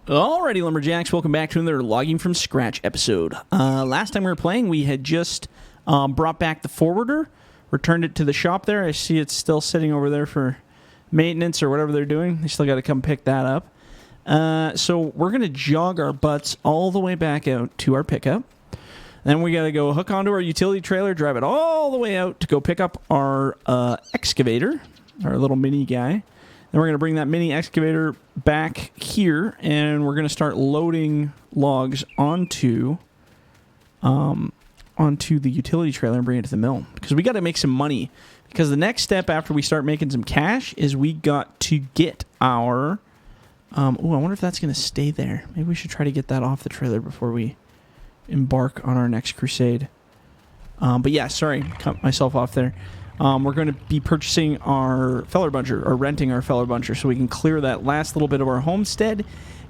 Alrighty, Lumberjacks, welcome back to another Logging from Scratch episode. Last time we were playing, we had just brought back the forwarder, returned it to the shop there. I see it's still sitting over there for maintenance or whatever they're doing. They still got to come pick that up. So we're going to jog our butts all the way back out to our pickup. Then we got to go hook onto our utility trailer, drive it all the way out to go pick up our excavator, our little mini guy. Then we're going to bring that mini excavator back here, and we're going to start loading logs onto the utility trailer and bring it to the mill. Because we got to make some money. Because the next step after we start making some cash is we got to get our... I wonder if that's going to stay there. Maybe we should try to get that off the trailer before we embark on our next crusade. But yeah, sorry, cut myself off there. We're going to be purchasing our feller buncher, or renting our feller buncher, so we can clear that last little bit of our homestead,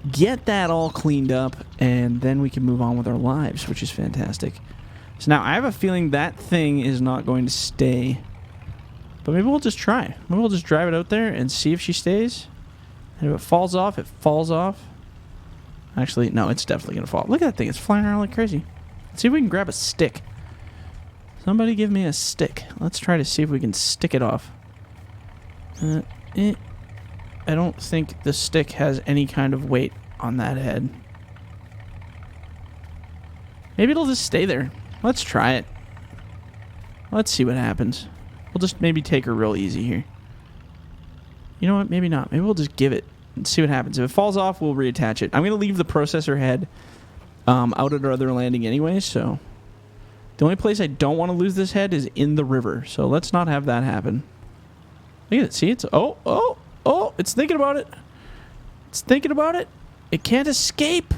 get that all cleaned up, and then we can move on with our lives, which is fantastic. So now I have a feeling that thing is not going to stay, but maybe we'll just try. Maybe we'll just drive it out there and see if she stays. And if it falls off, it falls off. Actually, no, it's definitely going to fall. Look at that thing. It's flying around like crazy. Let's see if we can grab a stick. Somebody give me a stick. Let's try to see if we can stick it off. I don't think the stick has any kind of weight on that head. Maybe it'll just stay there. Let's try it. Let's see what happens. We'll just maybe take her real easy here. You know what? Maybe not. Maybe we'll just give it and see what happens. If it falls off, we'll reattach it. I'm going to leave the processor head out at our other landing anyway, so... The only place I don't want to lose this head is in the river, so let's not have that happen. Look at it. See, it's... Oh! It's thinking about it. It's thinking about it. It can't escape.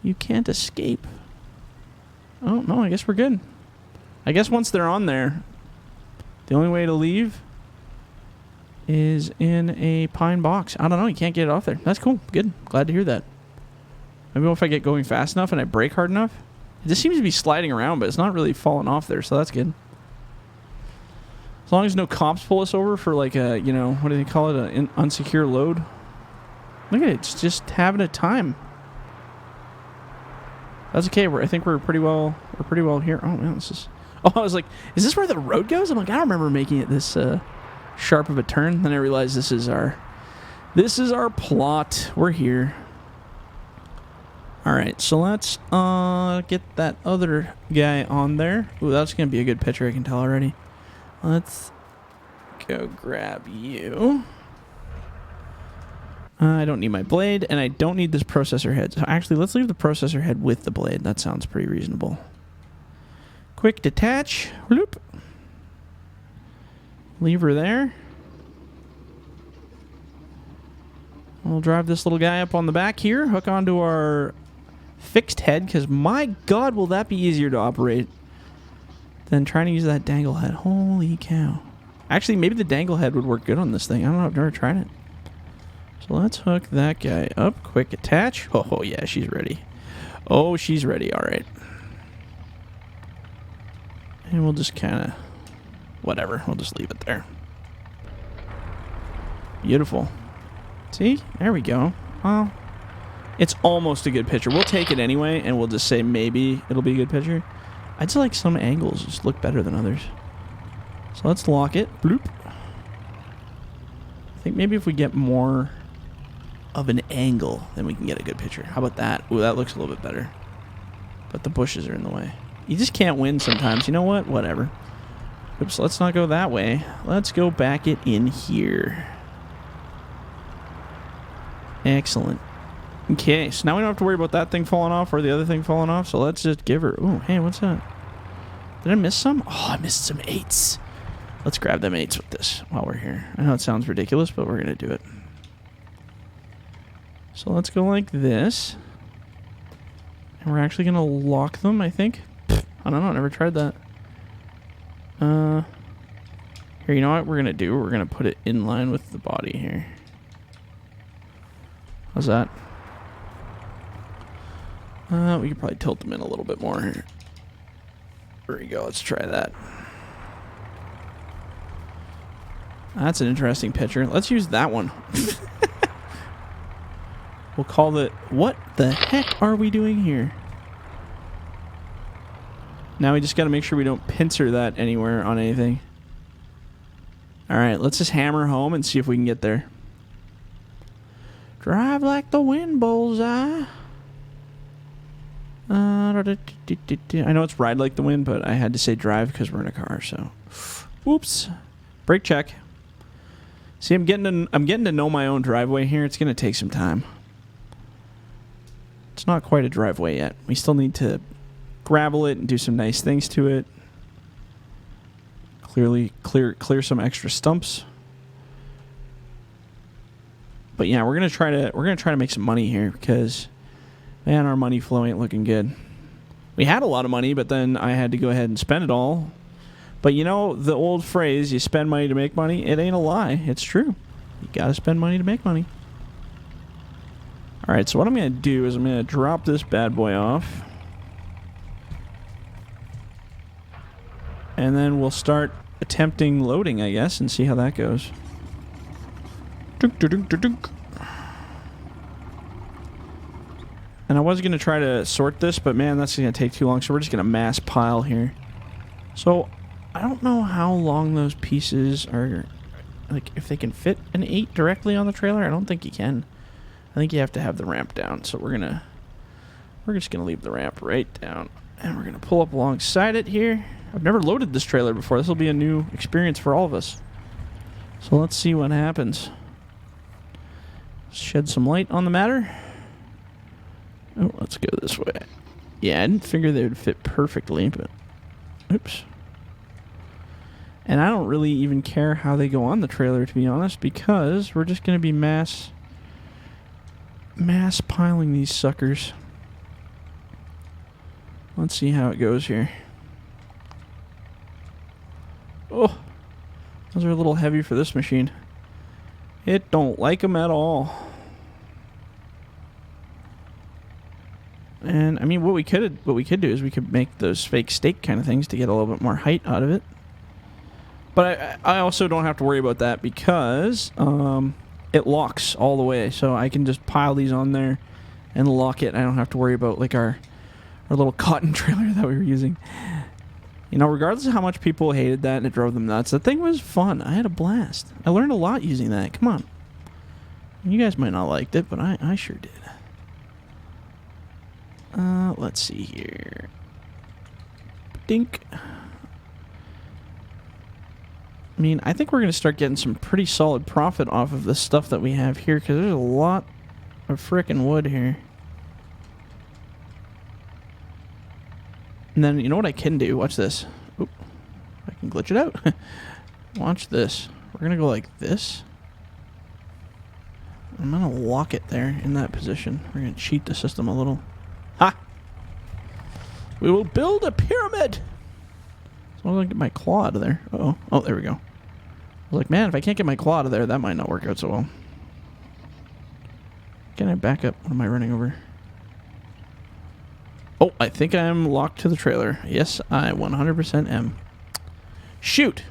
You can't escape. Oh, no, I guess we're good. I guess once they're on there, the only way to leave is in a pine box. I don't know. You can't get it off there. That's cool. Good. Glad to hear that. Maybe if I get going fast enough and I brake hard enough. It just seems to be sliding around, but it's not really falling off there, so that's good. As long as no cops pull us over for like a, what do they call it, an unsecure load. Look at it, it's just having a time. That's okay. I think we're pretty well here. Oh man, this is. Oh, I was like, is this where the road goes? I'm like, I don't remember making it this sharp of a turn. Then I realized this is our plot. We're here. Alright, so let's get that other guy on there. Ooh, that's going to be a good picture, I can tell already. Let's go grab you. I don't need my blade, and I don't need this processor head. So actually, let's leave the processor head with the blade. That sounds pretty reasonable. Quick detach. Whoop. Leave her there. We'll drive this little guy up on the back here, hook onto our... fixed head, because my god will that be easier to operate than trying to use that dangle head. Holy cow. Actually, maybe the dangle head would work good on this thing. I don't know, I've never tried it. So let's hook that guy up. Quick attach. Oh yeah, she's ready. Oh, she's ready. Alright. And we'll just kind of whatever, we'll just leave it there. Beautiful. See, there we go. Well, it's almost a good picture. We'll take it anyway, and we'll just say maybe it'll be a good picture. I just like some angles just look better than others. So let's lock it. Bloop. I think maybe if we get more of an angle, then we can get a good picture. How about that? Ooh, that looks a little bit better. But the bushes are in the way. You just can't win sometimes. You know what? Whatever. Oops, let's not go that way. Let's go back it in here. Excellent. Okay, so now we don't have to worry about that thing falling off or the other thing falling off, so let's just give her... Ooh, hey, what's that? Did I miss some? Oh, I missed some 8s. Let's grab them 8s with this while we're here. I know it sounds ridiculous, but we're going to do it. So let's go like this. And we're actually going to lock them, I think. I don't know, I never tried that. Here, you know what we're going to do? We're going to put it in line with the body here. How's that? We could probably tilt them in a little bit more here. There we go. Let's try that. That's an interesting picture. Let's use that one. We'll call it... What the heck are we doing here? Now we just got to make sure we don't pincer that anywhere on anything. Alright, let's just hammer home and see if we can get there. Drive like the wind, bullseye. I know it's ride like the wind, but I had to say drive because we're in a car, so... Oops. Brake check. See, I'm getting to know my own driveway here. It's going to take some time. It's not quite a driveway yet. We still need to gravel it and do some nice things to it. Clear some extra stumps. But yeah, we're gonna try to make some money here because, man, our money flow ain't looking good. We had a lot of money, but then I had to go ahead and spend it all. But you know the old phrase, you spend money to make money, it ain't a lie. It's true. You gotta spend money to make money. Alright, so what I'm gonna do is I'm gonna drop this bad boy off. And then we'll start attempting loading, I guess, and see how that goes. Dunk, dunk, dunk, dunk. And I was going to try to sort this, but man, that's going to take too long, so we're just going to mass pile here. So, I don't know how long those pieces are, like, if they can fit an 8 directly on the trailer. I don't think you can. I think you have to have the ramp down, so we're just going to leave the ramp right down. And we're going to pull up alongside it here. I've never loaded this trailer before. This will be a new experience for all of us. So let's see what happens. Shed some light on the matter. Oh, let's go this way. Yeah, I didn't figure they would fit perfectly, but... Oops. And I don't really even care how they go on the trailer, to be honest, because we're just going to be mass piling these suckers. Let's see how it goes here. Oh, those are a little heavy for this machine. It don't like them at all. And I mean, what we could do is we could make those fake stake kind of things to get a little bit more height out of it. But I also don't have to worry about that because it locks all the way, so I can just pile these on there and lock it. I don't have to worry about like our little cotton trailer that we were using. You know, regardless of how much people hated that and it drove them nuts, the thing was fun. I had a blast. I learned a lot using that. Come on. You guys might not have liked it, but I sure did. Let's see here. Dink. I mean, I think we're going to start getting some pretty solid profit off of the stuff that we have here, because there's a lot of frickin' wood here. And then, you know what I can do? Watch this. Oop. I can glitch it out. Watch this. We're going to go like this. I'm going to lock it there in that position. We're going to cheat the system a little. Ha! We will build a pyramid! So I'm going to get my claw out of there. Uh-oh. Oh, there we go. I was like, man, if I can't get my claw out of there, that might not work out so well. Can I back up? What am I running over? Oh, I think I'm locked to the trailer. Yes, I 100% am. Shoot!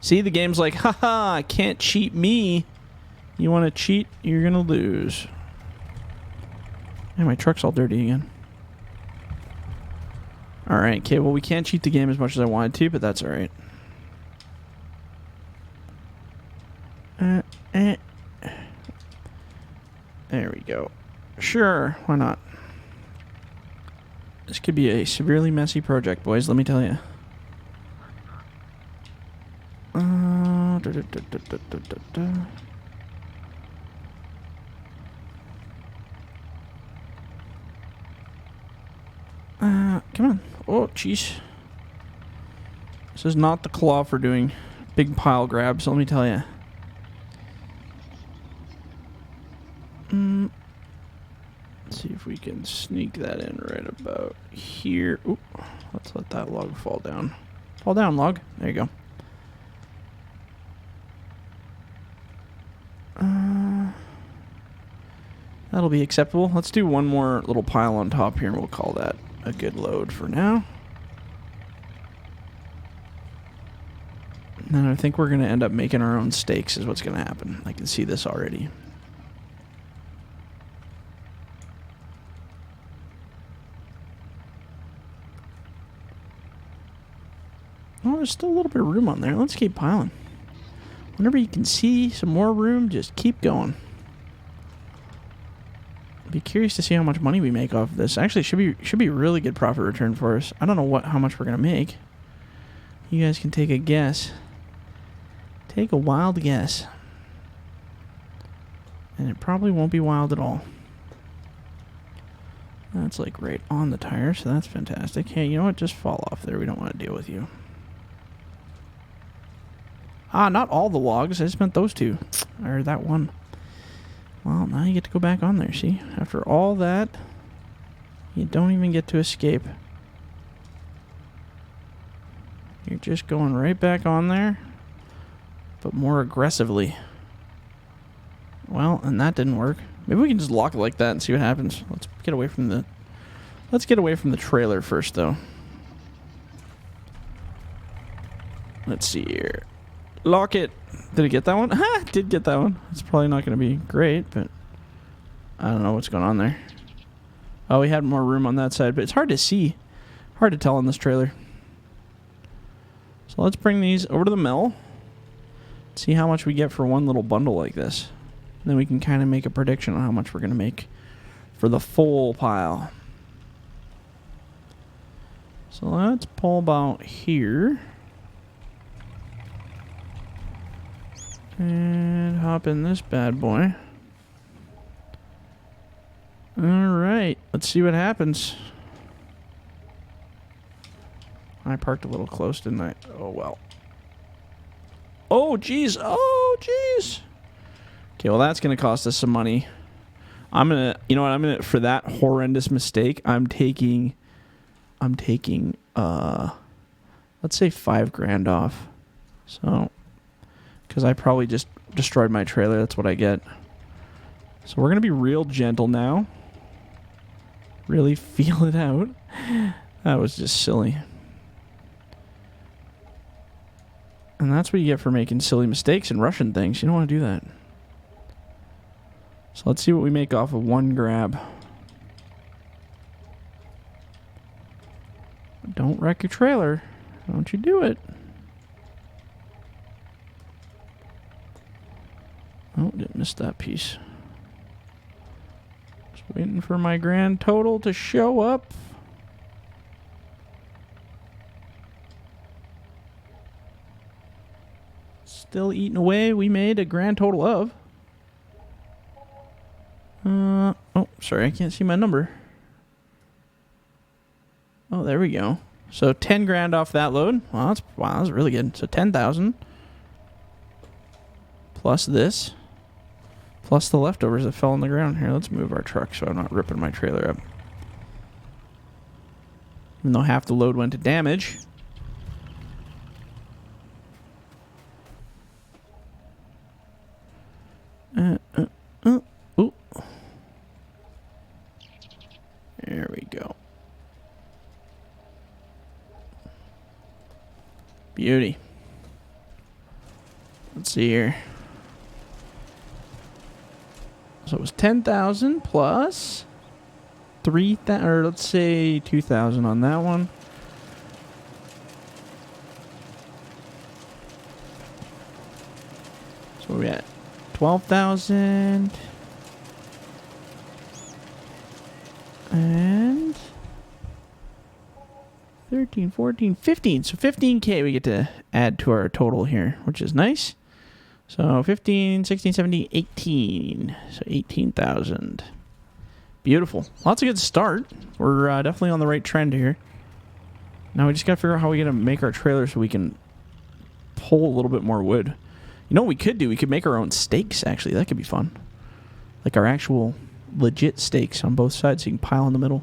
See, the game's like, haha, can't cheat me. You want to cheat, you're going to lose. And my truck's all dirty again. Alright, okay, well, we can't cheat the game as much as I wanted to, but that's alright. There we go. Sure, why not? This could be a severely messy project, boys, let me tell you. Come on. Oh, jeez. This is not the claw for doing big pile grabs, let me tell you. Let's see if we can sneak that in right about here. Oop. Let's let that log fall down. Fall down, log. There you go. That'll be acceptable. Let's do one more little pile on top here, and we'll call that a good load for now. And then I think we're going to end up making our own stakes is what's going to happen. I can see this already. Oh, there's still a little bit of room on there. Let's keep piling. Whenever you can see some more room, just keep going. Be curious to see how much money we make off of this. Actually, should be really good profit return for us. I don't know how much we're gonna make. You guys can take a guess. Take a wild guess. And it probably won't be wild at all. That's like right on the tire, so that's fantastic. Hey, you know what? Just fall off there. We don't want to deal with you. Ah, not all the logs. I just meant those two. Or that one. Well, now you get to go back on there, see? After all that, you don't even get to escape. You're just going right back on there, but more aggressively. Well, and that didn't work. Maybe we can just lock it like that and see what happens. Let's get away from the trailer first, though. Let's see here. Lock it. Did it get that one? Ha! Did get that one. It's probably not going to be great, but I don't know what's going on there. Oh, we had more room on that side, but it's hard to see. Hard to tell on this trailer. So let's bring these over to the mill. See how much we get for one little bundle like this. And then we can kind of make a prediction on how much we're going to make for the full pile. So let's pull about here. And hop in this bad boy. Alright, let's see what happens. I parked a little close, didn't I? Oh, well. Oh, jeez. Oh, jeez. Okay, well, that's going to cost us some money. I'm going to, you know what, for that horrendous mistake, I'm taking, let's say $5,000 off. So, because I probably just destroyed my trailer. That's what I get. So we're going to be real gentle now. Really feel it out. That was just silly. And that's what you get for making silly mistakes and rushing things. You don't want to do that. So let's see what we make off of one grab. Don't wreck your trailer. Don't you do it. Oh, didn't miss that piece. Just waiting for my grand total to show up. Still eating away. We made a grand total of... oh, sorry, I can't see my number. Oh, there we go. So 10 grand off that load. Wow, that's really good. So 10,000 plus this, plus the leftovers that fell on the ground. Here, let's move our truck so I'm not ripping my trailer up. Even though half the load went to damage. Ooh. There we go. Beauty. Let's see here. So it was 10,000 plus 3,000, or let's say 2,000 on that one. So we at 12,000 and 13, 14, 15. So 15K we get to add to our total here, which is nice. So 15, 16, 17, 18. So 18,000. Beautiful. Well, that's a good start. We're definitely on the right trend here. Now we just got to figure out how we're going to make our trailer so we can pull a little bit more wood. You know what we could do? We could make our own stakes, actually. That could be fun. Like our actual legit stakes on both sides so you can pile in the middle.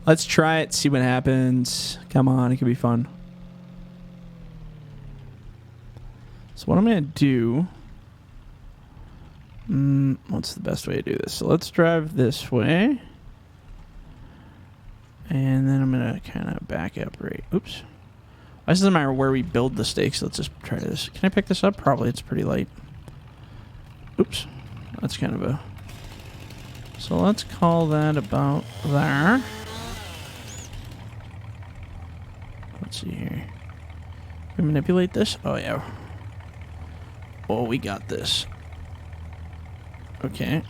Let's try it, see what happens. Come on, it could be fun. So what I'm going to do... what's the best way to do this? So let's drive this way. And then I'm going to kind of back up right... Oops. This doesn't matter where we build the stakes. Let's just try this. Can I pick this up? Probably. It's pretty light. Oops. That's kind of a... So let's call that about there. Let's see here. Can we manipulate this? Oh, yeah. Oh, we got this. Okay.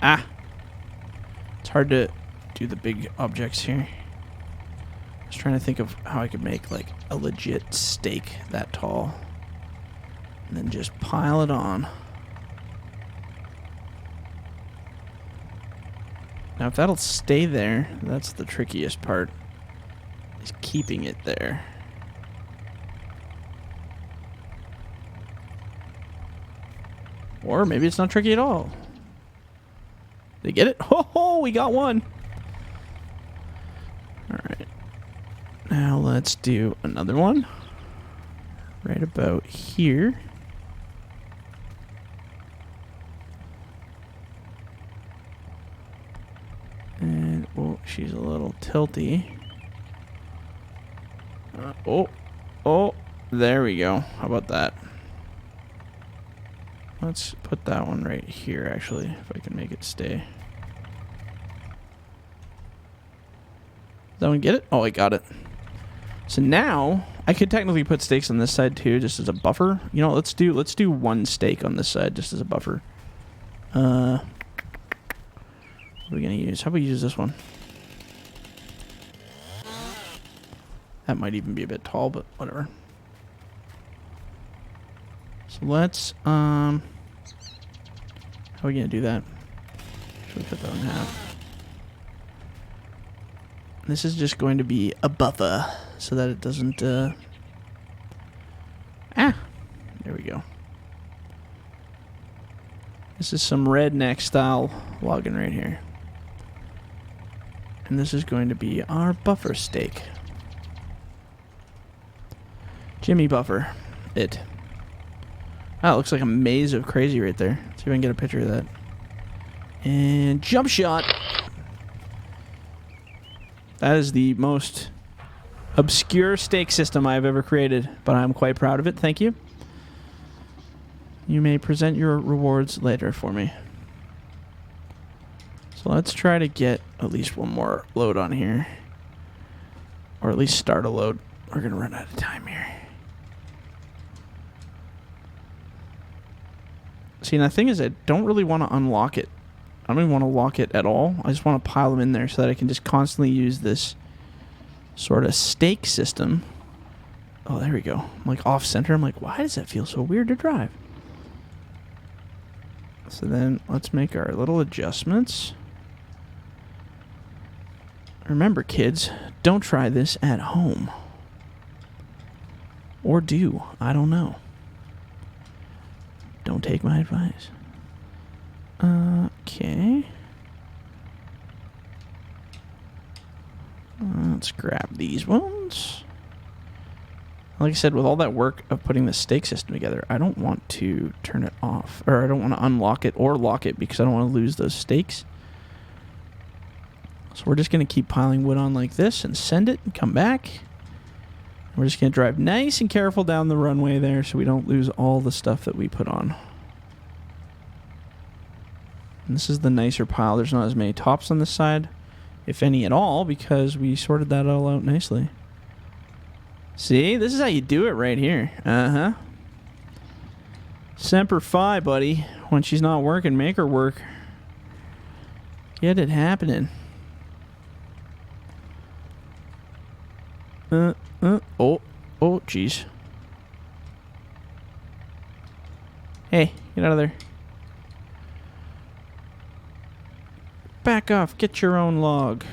Ah! It's hard to do the big objects here. I was trying to think of how I could make, like, a legit stake that tall. And then just pile it on. Now, if that'll stay there, that's the trickiest part, is keeping it there. Or maybe it's not tricky at all. Did you get it? Oh, we got one. All right. Now let's do another one. Right about here. And, oh, she's a little tilty. Oh, there we go. How about that? Let's put that one right here, actually, if I can make it stay. Does that one get it? Oh, I got it. So now, I could technically put stakes on this side, too, just as a buffer. You know, let's do one stake on this side, just as a buffer. What are we going to use? How about we use this one? That might even be a bit tall, but whatever. So let's, how are we going to do that? Should we cut that in half? This is just going to be a buffer so that it doesn't, there we go. This is some redneck style logging right here. And this is going to be our buffer stake. Jimmy Buffer. It. Oh, it looks like a maze of crazy right there. Let's see if I can get a picture of that. And jump shot. That is the most obscure stake system I've ever created, but I'm quite proud of it. Thank you. You may present your rewards later for me. So let's try to get at least one more load on here. Or at least start a load. We're going to run out of time here. See, and the thing is, I don't really want to unlock it. I don't even want to lock it at all. I just want to pile them in there so that I can just constantly use this sort of stake system. Oh, there we go. I'm like off center. I'm like, why does that feel so weird to drive? So then let's make our little adjustments. Remember, kids, don't try this at home. Or do. I don't know. Don't take my advice. Okay. Let's grab these ones. Like I said, with all that work of putting the stake system together, I don't want to turn it off. Or I don't want to unlock it or lock it because I don't want to lose those stakes. So we're just going to keep piling wood on like this and send it and come back. We're just going to drive nice and careful down the runway there so we don't lose all the stuff that we put on. And this is the nicer pile. There's not as many tops on this side, if any at all, because we sorted that all out nicely. See? This is how you do it right here. Uh-huh. Semper Fi, buddy. When she's not working, make her work. Get it happening. Oh, jeez. Hey, get out of there. Back off, get your own log.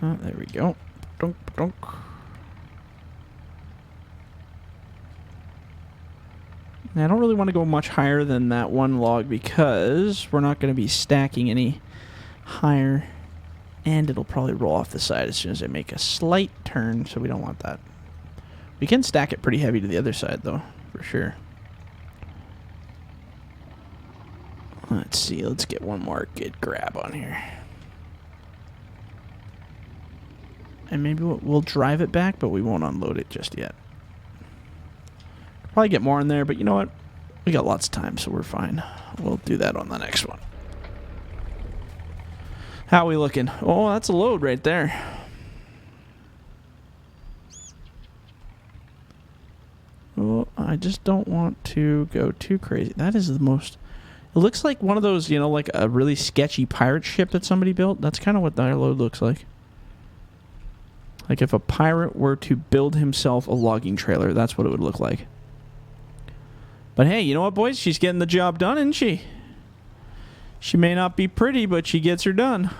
Oh, there we go. Dunk, dunk. Now, I don't really want to go much higher than that one log because we're not going to be stacking any higher. And it'll probably roll off the side as soon as I make a slight turn, so we don't want that. We can stack it pretty heavy to the other side, though, for sure. Let's see. Let's get one more good grab on here. And maybe we'll drive it back, but we won't unload it just yet. Probably get more in there, but you know what? We got lots of time, so we're fine. We'll do that on the next one. How are we looking? Oh, that's a load right there. Oh, I just don't want to go too crazy. That is the most... It looks like one of those, you know, like a really sketchy pirate ship that somebody built. That's kind of what that load looks like. Like if a pirate were to build himself a logging trailer, that's what it would look like. But hey, you know what, boys? She's getting the job done, isn't she? She may not be pretty, but she gets her done.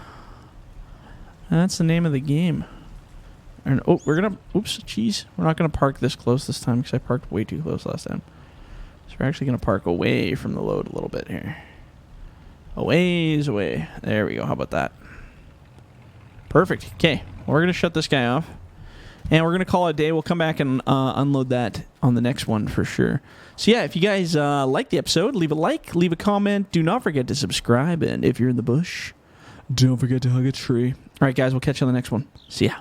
And that's the name of the game. And, oh, we're going to... Oops, jeez. We're not going to park this close this time because I parked way too close last time. So we're actually going to park away from the load a little bit here. A ways away. There we go. How about that? Perfect. Okay. Well, we're going to shut this guy off. And we're going to call it a day. We'll come back and unload that on the next one for sure. So, yeah, if you guys like the episode, leave a like, leave a comment. Do not forget to subscribe. And if you're in the bush, don't forget to hug a tree. All right, guys, we'll catch you on the next one. See ya.